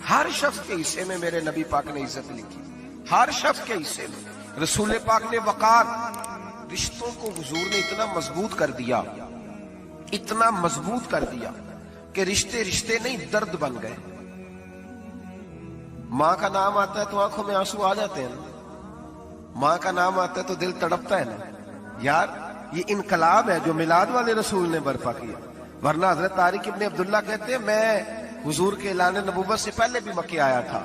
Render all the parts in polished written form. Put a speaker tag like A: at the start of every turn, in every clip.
A: ہر شخص کے حصے میں میرے نبی پاک نے عزت لکھی، ہر شخص کے حصے میں۔ رسول پاک نے وقار، رشتوں کو حضور نے اتنا مضبوط کر دیا، اتنا مضبوط کر دیا کہ رشتے رشتے نہیں درد بن گئے۔ ماں کا نام آتا ہے تو آنکھوں میں آنسو آ جاتے ہیں، ماں کا نام آتا ہے تو دل تڑپتا ہے نا یار۔ یہ انقلاب ہے جو میلاد والے رسول نے برپا کیا، ورنہ حضرت طارق ابن عبداللہ کہتے ہیں میں حضور کے اعلان نبوت سے پہلے بھی مکے آیا تھا۔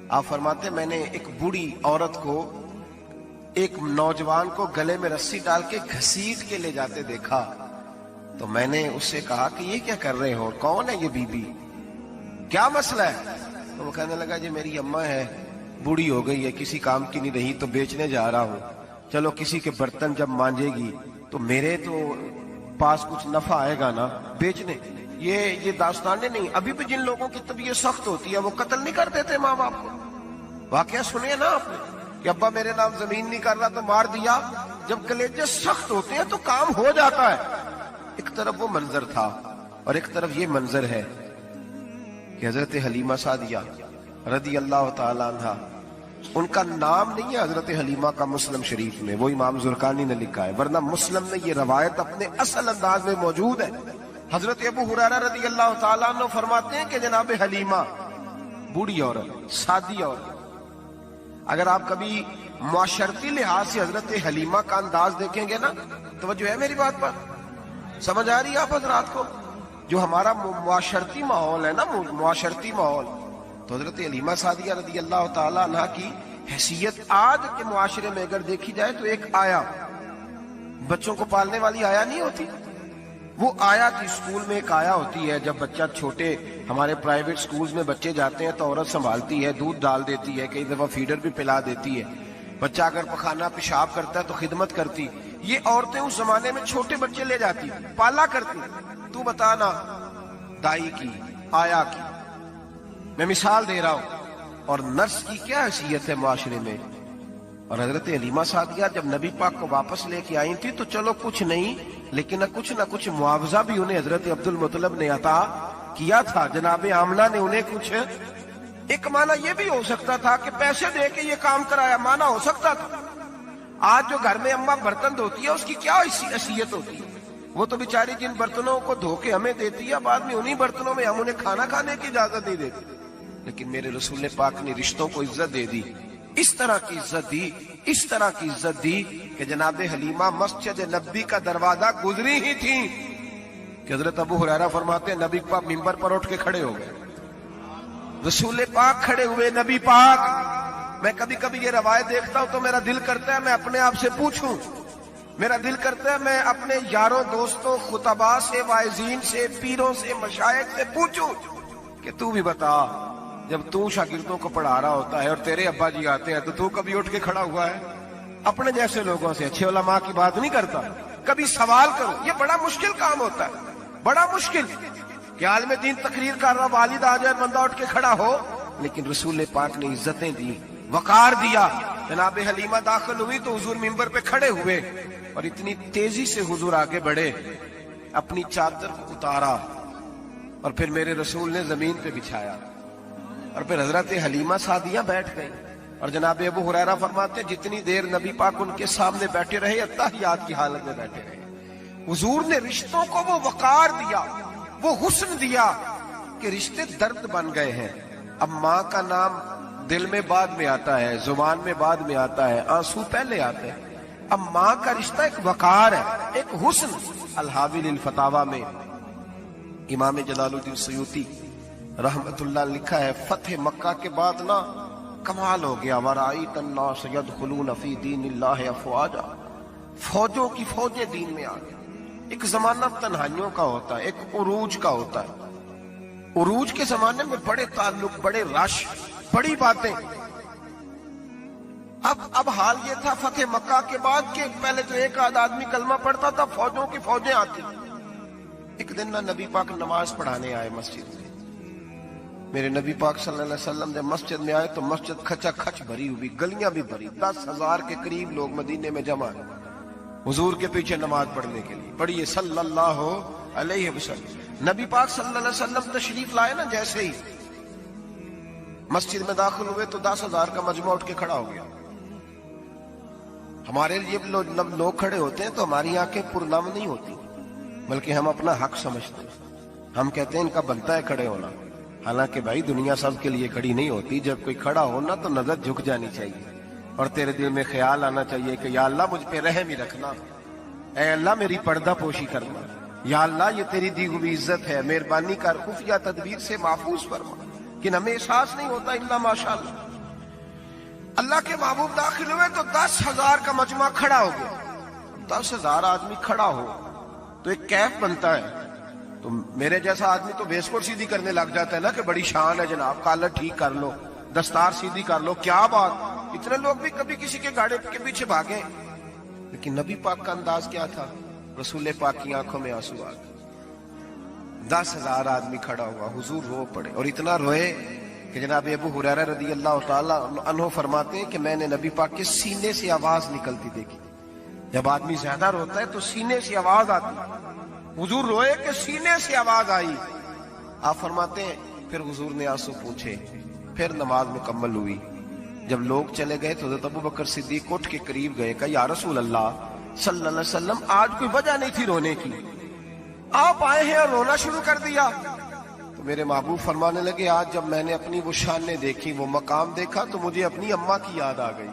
A: آپ فرماتے ہیں میں نے ایک بوڑھی عورت کو، ایک نوجوان کو گلے میں رسی ڈال کے گھسیٹ کے لے جاتے دیکھا، تو میں نے اس سے کہا کہ یہ کیا کر رہے ہو، کون ہے یہ بی بی، کیا مسئلہ ہے؟ تو وہ کہنے لگا جی میری اماں ہے، بوڑھی ہو گئی ہے، کسی کام کی نہیں رہی تو بیچنے جا رہا ہوں، چلو کسی کے برتن جب مانجے گی تو میرے تو پاس کچھ نفع آئے گا نا بیچنے۔ یہ داستانیں نہیں، ابھی بھی جن لوگوں کی طبیعت سخت ہوتی ہے وہ قتل نہیں کر دیتے ماں باپ کو۔ واقعہ سنے نا آپ نے کہ ابا میرے نام زمین نہیں کر رہا تو مار دیا۔ جب کلیجے سخت ہوتے ہیں تو کام ہو جاتا ہے۔ ایک طرف وہ منظر تھا اور ایک طرف یہ منظر ہے کہ حضرت حلیمہ سعدیہ رضی اللہ تعالی عنہ، ان کا نام نہیں ہے حضرت حلیمہ کا مسلم شریف میں، وہ امام زرقانی نے لکھا ہے، ورنہ مسلم میں یہ روایت اپنے اصل انداز میں موجود ہے۔ حضرت ابو ہریرہ رضی اللہ تعالیٰ عنہ فرماتے ہیں کہ جناب حلیمہ بوڑھی عورت، سادی عورت، اگر آپ کبھی معاشرتی لحاظ سے حضرت حلیمہ کا انداز دیکھیں گے نا، توجہ ہے میری بات پر، سمجھ آ رہی ہے آپ حضرات کو؟ جو ہمارا معاشرتی ماحول ہے نا، معاشرتی ماحول، تو حضرت حلیمہ سعدیہ رضی اللہ تعالیٰ عنہ کی حیثیت آج کے معاشرے میں اگر دیکھی جائے تو ایک آیا، بچوں کو پالنے والی آیا نہیں ہوتی، وہ آیا تھی۔ اسکول میں ایک آیا ہوتی ہے، جب بچہ چھوٹے ہمارے پرائیویٹ سکولز میں بچے جاتے ہیں تو عورت سنبھالتی ہے، دودھ ڈال دیتی ہے، کئی دفعہ فیڈر بھی پلا دیتی ہے، بچہ اگر پخانہ پیشاب کرتا ہے تو خدمت کرتی۔ یہ عورتیں اس زمانے میں چھوٹے بچے لے جاتی، پالا کرتی۔ تو بتانا دائی کی، آیا کی، میں مثال دے رہا ہوں، اور نرس کی کیا حیثیت ہے معاشرے میں۔ اور حضرت حلیمہ سعدیہ جب نبی پاک کو واپس لے کے آئی تھی تو چلو کچھ نہیں، لیکن نہ کچھ معاوضہ بھی انہیں حضرت عبد المطلب نے عطا کیا تھا، جناب آمنہ نے انہیں کچھ، ایک معنی یہ بھی ہو سکتا تھا کہ پیسے دے کے یہ کام کرایا، معنی ہو سکتا تھا۔ آج جو گھر میں اماں برتن دھوتی ہے اس کی کیا حیثیت ہوتی ہے؟ وہ تو بیچاری جن برتنوں کو دھو کے ہمیں دیتی ہے، بعد میں انہی برتنوں میں ہم انہیں کھانا کھانے کی اجازت نہیں دیتے۔ لیکن میرے رسول پاک نے رشتوں کو عزت دے دی، اس طرح کی عزت دی، اس طرح کی عزت دی کہ جناب حلیمہ مسجد نبی کا دروازہ گزری ہی تھی کہ حضرت ابو ہریرہ فرماتے ہیں نبی پاک ممبر پر اٹھ کے کھڑے ہو گئے، رسول پاک کھڑے ہوئے، نبی پاک۔ میں کبھی کبھی یہ روایت دیکھتا ہوں تو میرا دل کرتا ہے میں اپنے آپ سے پوچھوں، میرا دل کرتا ہے میں اپنے یاروں دوستوں خطباء سے، واعظین سے، پیروں سے، مشائخ سے پوچھوں کہ تو بھی بتا، جب تو شاگردوں کو پڑھا رہا ہوتا ہے اور تیرے ابا جی آتے ہیں تو کبھی اٹھ کے کھڑا ہوا ہے؟ اپنے جیسے لوگوں سے، اچھے علماء کی بات نہیں کرتا، کبھی سوال کرو۔ یہ بڑا مشکل کام ہوتا ہے، بڑا مشکل کہ عالم دین تقریر کر رہا، والد آ جائے، بندہ اٹھ کے کھڑا ہو۔ لیکن رسول پاک نے عزتیں دی، وقار دیا۔ جناب حلیمہ داخل ہوئی تو حضور ممبر پہ کھڑے ہوئے اور اتنی تیزی سے حضور آگے بڑھے، اپنی چادر کو اتارا اور پھر میرے رسول نے زمین پہ بچھایا، اور پھر حضرت حلیمہ سعدیہ بیٹھ گئی۔ اور جناب ابو ہریرہ فرماتے ہیں جتنی دیر نبی پاک ان کے سامنے بیٹھے رہے، اتحیات کی حالت میں بیٹھے رہے۔ حضور نے رشتوں کو وہ وقار دیا، وہ حسن دیا کہ رشتے درد بن گئے ہیں۔ اب ماں کا نام دل میں بعد میں آتا ہے، زبان میں بعد میں آتا ہے، آنسو پہلے آتے ہیں۔ اب ماں کا رشتہ ایک وقار ہے، ایک حسن۔ الحاوی للفتاوی میں امام جلال الدین سیوطی رحمت اللہ لکھا ہے، فتح مکہ کے بعد نا کمال ہو گیا، وَرَأَيْتَ النَّاسَ يَدْخُلُونَ فِي دِينِ اللَّهِ أَفْوَاجًا، فوجوں کی فوجیں دین میں آ گئی۔ ایک زمانہ تنہائیوں کا ہوتا ہے، ایک عروج کا ہوتا ہے۔ عروج کے زمانے میں بڑے تعلق، بڑے رش، بڑی باتیں۔ اب حال یہ تھا فتح مکہ کے بعد کہ پہلے تو ایک آدھ آدمی کلمہ پڑھتا تھا، فوجوں کی فوجیں آتی۔ ایک دن نہ نبی پاک نماز پڑھانے آئے مسجد میں۔ میرے نبی پاک صلی اللہ علیہ وسلم جب مسجد میں آئے تو مسجد کھچا کھچ بھری ہوئی، گلیاں بھی بھری، 10,000 کے قریب لوگ مدینے میں جمع ہیں حضور کے پیچھے نماز پڑھنے کے لیے۔ پڑھیے صلی اللہ علیہ وسلم۔ نبی پاک صلی اللہ علیہ وسلم تشریف لائے نا، جیسے ہی مسجد میں داخل ہوئے تو 10,000 کا مجمع اٹھ کے کھڑا ہو گیا. ہمارے لیے لوگ کھڑے ہوتے ہیں تو ہماری آنکھیں پرنم نہیں ہوتی، بلکہ ہم اپنا حق سمجھتے ہیں. ہم کہتے ہیں ان کا بنتا ہے کھڑے ہونا. حالانکہ بھائی دنیا سب کے لیے کھڑی نہیں ہوتی. جب کوئی کھڑا ہونا تو نظر جھک جانی چاہیے اور تیرے دل میں خیال آنا چاہیے کہ یا اللہ مجھ پہ رحم ہی رکھنا، اے اللہ میری پردہ پوشی کرنا، یا اللہ یہ تیری دی ہوئی عزت ہے، مہربانی کر خفیہ تدبیر سے محفوظ فرما. کہ ہمیں احساس نہیں ہوتا الا ماشاءاللہ. اللہ کے محبوب داخل ہوئے تو 10,000 کا مجمع کھڑا ہو گیا. 10,000 آدمی کھڑا ہو تو ایک کیف بنتا ہے. تو میرے جیسا آدمی تو ویسکوٹ سیدھی کرنے لگ جاتا ہے نا کہ بڑی شان ہے جناب، کالر ٹھیک کر لو، دستار سیدھی کر لو، کیا بات. اتنے لوگ بھی کبھی کسی کے گاڑی کے پیچھے بھاگے. لیکن نبی پاک کا انداز کیا تھا؟ رسول پاک کی آنکھوں میں آنسو آ گئے. 10,000 آدمی کھڑا ہوا، حضور رو پڑے اور اتنا روئے کہ جناب ابو ہریرہ رضی اللہ تعالی عنہ فرماتے ہیں کہ میں نے نبی پاک کے سینے سے آواز نکلتی دیکھی. جب آدمی زیادہ روتا ہے تو سینے سے آواز آتی. حضور روئے کہ سینے سے آواز آئی. آپ فرماتے ہیں پھر حضور نے آنسو پوچھے، پھر نماز مکمل ہوئی. جب لوگ چلے گئے تو حضرت ابوبکر صدیق اٹھ کے قریب گئے، کہا یا رسول اللہ صلی اللہ علیہ وسلم آج کوئی وجہ نہیں تھی رونے کی، آپ آئے ہیں اور رونا شروع کر دیا. تو میرے محبوب فرمانے لگے آج جب میں نے اپنی وہ شانیں دیکھی، وہ مقام دیکھا تو مجھے اپنی اماں کی یاد آ گئی.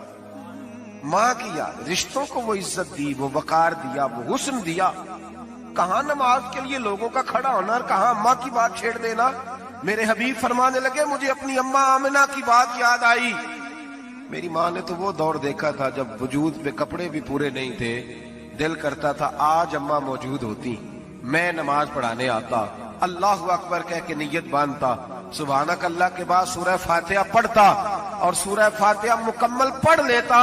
A: ماں کی یاد، رشتوں کو وہ عزت دی، وہ وقار دیا، وہ حسن دیا. کہاں نماز کے لیے لوگوں کا کھڑا ہونا اور کہاں اماں کی بات چھیڑ دینا. میرے حبیب فرمانے لگے مجھے اپنی اماں آمنہ کی بات یاد آئی. میری ماں نے تو وہ دور دیکھا تھا جب وجود میں کپڑے بھی پورے نہیں تھے، دل کرتا تھا آج اماں موجود ہوتی، میں نماز پڑھانے آتا، اللہ اکبر کہہ کے نیت باندھتا، سبحانک اللہ کے بعد سورہ فاتحہ پڑھتا اور سورہ فاتحہ مکمل پڑھ لیتا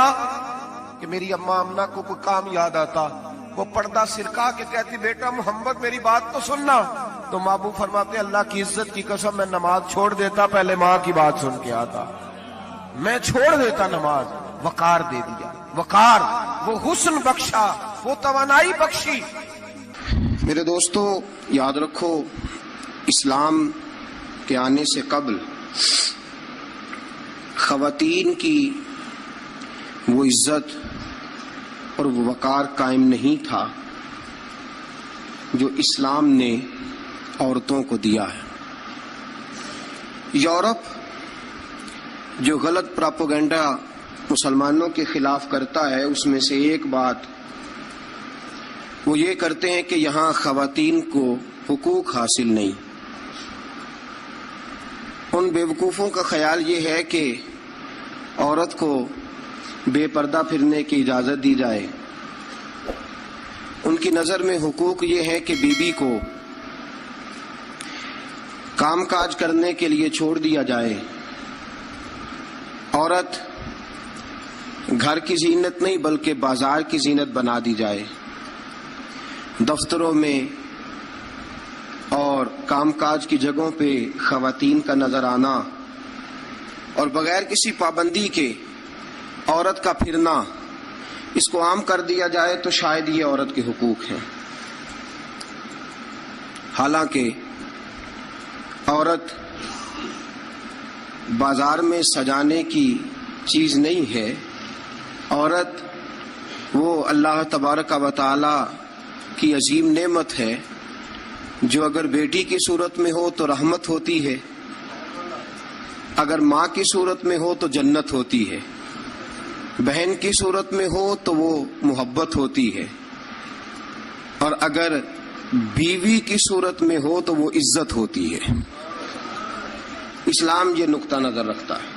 A: کہ میری اماں آمنہ کو کوئی کام یاد آتا. وہ پردہ سرکا کے کہتی بیٹا محمد میری بات تو سننا. تو محبوب فرماتے اللہ کی عزت کی قسم میں نماز چھوڑ دیتا، پہلے ماں کی بات سن کے آتا. میں چھوڑ دیتا نماز. وقار دے دیا، وقار، وہ حسن بخشا، وہ توانائی بخشی.
B: میرے دوستو یاد رکھو، اسلام کے آنے سے قبل خواتین کی وہ عزت اور وہ وقار قائم نہیں تھا جو اسلام نے عورتوں کو دیا ہے. یورپ جو غلط پراپوگنڈا مسلمانوں کے خلاف کرتا ہے، اس میں سے ایک بات وہ یہ کرتے ہیں کہ یہاں خواتین کو حقوق حاصل نہیں. ان بیوقوفوں کا خیال یہ ہے کہ عورت کو بے پردہ پھرنے کی اجازت دی جائے. ان کی نظر میں حقوق یہ ہے کہ بیوی کو کام کاج کرنے کے لیے چھوڑ دیا جائے. عورت گھر کی زینت نہیں بلکہ بازار کی زینت بنا دی جائے. دفتروں میں اور کام کاج کی جگہوں پہ خواتین کا نظر آنا اور بغیر کسی پابندی کے عورت کا پھرنا، اس کو عام کر دیا جائے تو شاید یہ عورت کے حقوق ہیں. حالانکہ عورت بازار میں سجانے کی چیز نہیں ہے. عورت وہ اللہ تبارک و تعالی کی عظیم نعمت ہے جو اگر بیٹی کی صورت میں ہو تو رحمت ہوتی ہے، اگر ماں کی صورت میں ہو تو جنت ہوتی ہے، بہن کی صورت میں ہو تو وہ محبت ہوتی ہے، اور اگر بیوی کی صورت میں ہو تو وہ عزت ہوتی ہے. اسلام یہ نقطہ نظر رکھتا ہے،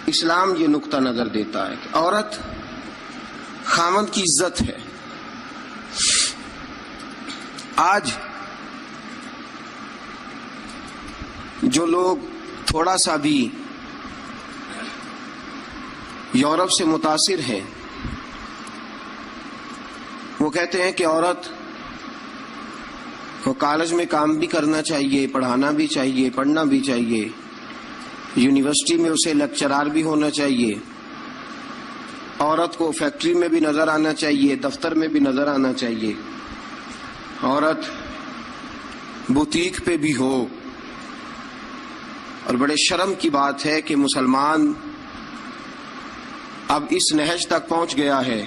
B: اسلام یہ نقطہ نظر دیتا ہے کہ عورت خاوند کی عزت ہے. آج جو لوگ تھوڑا سا بھی یورپ سے متاثر ہیں، وہ کہتے ہیں کہ عورت کو کالج میں کام بھی کرنا چاہیے، پڑھانا بھی چاہیے، پڑھنا بھی چاہیے، یونیورسٹی میں اسے لیکچرار بھی ہونا چاہیے، عورت کو فیکٹری میں بھی نظر آنا چاہیے، دفتر میں بھی نظر آنا چاہیے، عورت بوتیک پہ بھی ہو، اور بڑے شرم کی بات ہے کہ مسلمان اب اس نہج تک پہنچ گیا ہے